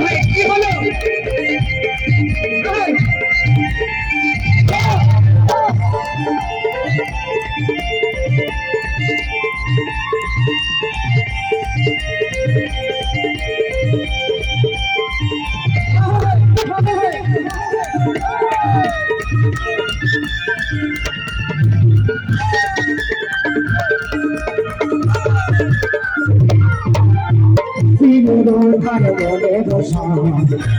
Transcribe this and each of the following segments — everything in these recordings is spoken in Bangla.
ভাই কি হলো ভালো বলে দশা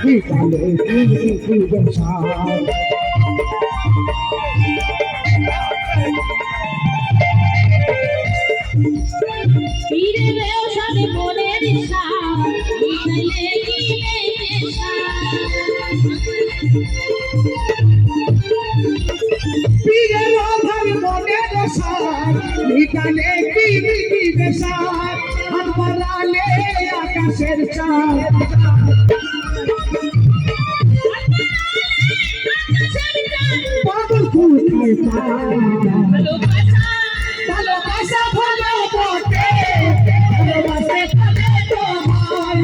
বিকালে কি দশা পীরে বেউসার মনের ইচ্ছা বিকালে গিলে নেশা পীরে রাধার মনের দশা বিকালে কি দশা হাত বাড়ালে আকাশের চাঁদ পাগল কোথায় পায় ভালোবাসা ভালো বটে ভালোবাসে ভালো তোমার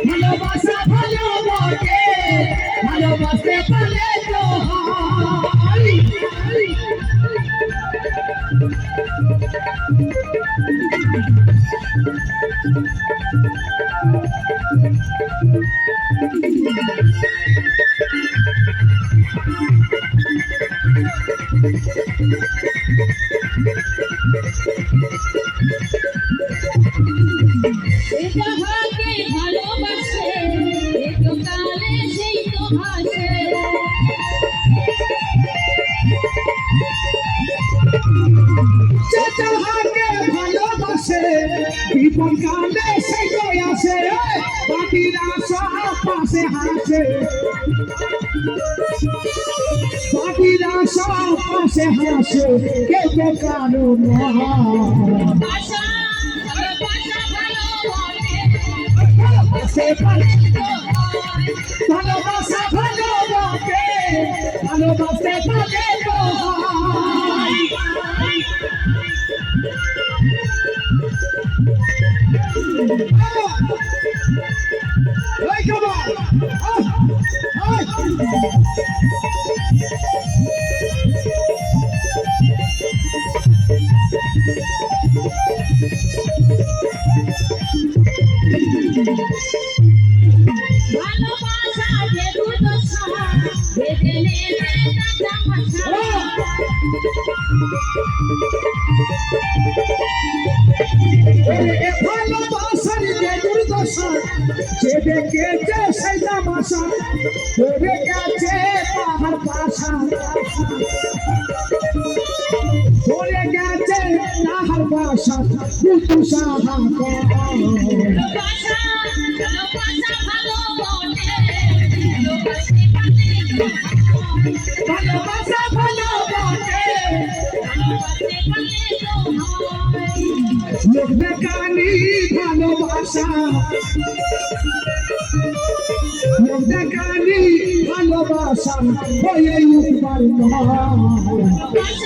ভালোবাসা ভালো বটে ভালোবাসে ভালো তোমার যাহাকে ভালোবাসে একটু কালে সেই তো হাসে যাহাকে ভালোবাসে বিপদ কালে সেই তো আসে বাকিরা সব পাশে হাসে বাকিরা সব পাশে হাসে কেউ কে কারো ভালোবাসা ভালো বটে ভালোবাসা ভালো বটে ভালোবাসে ভালো Hey, come on! ভালোবাসা যে দুর্দশা বেঁধে নেবে তামাশা ভালোবাসার যে দুর্দশা যে দেখেছে সেই তামাশা করে গেছে পাহাড় পাশা করে গেছে পাহাড় পাশা বুঝু সাহা ভালোবাসা ভালো বটে ভালোবাসতে পারলে ভালোবাসা ভালো বটে ভালোবাসতে পারলে তো হয় লোক দেখানি ভালোবাসা লোক দেখানি ভালোবাসা হয়ে উঠবার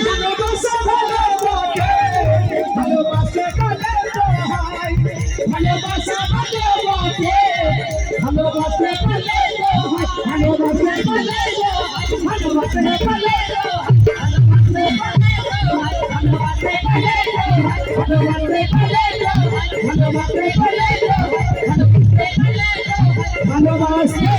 ভালোবাসা ভালো বটে ভালোবাসে কালে হয় ভালোবাসা ভালো বটে ভালোবাসে কালে হয় ভালোবাসে কালে ভালোবাসে কালে ভালোবাসে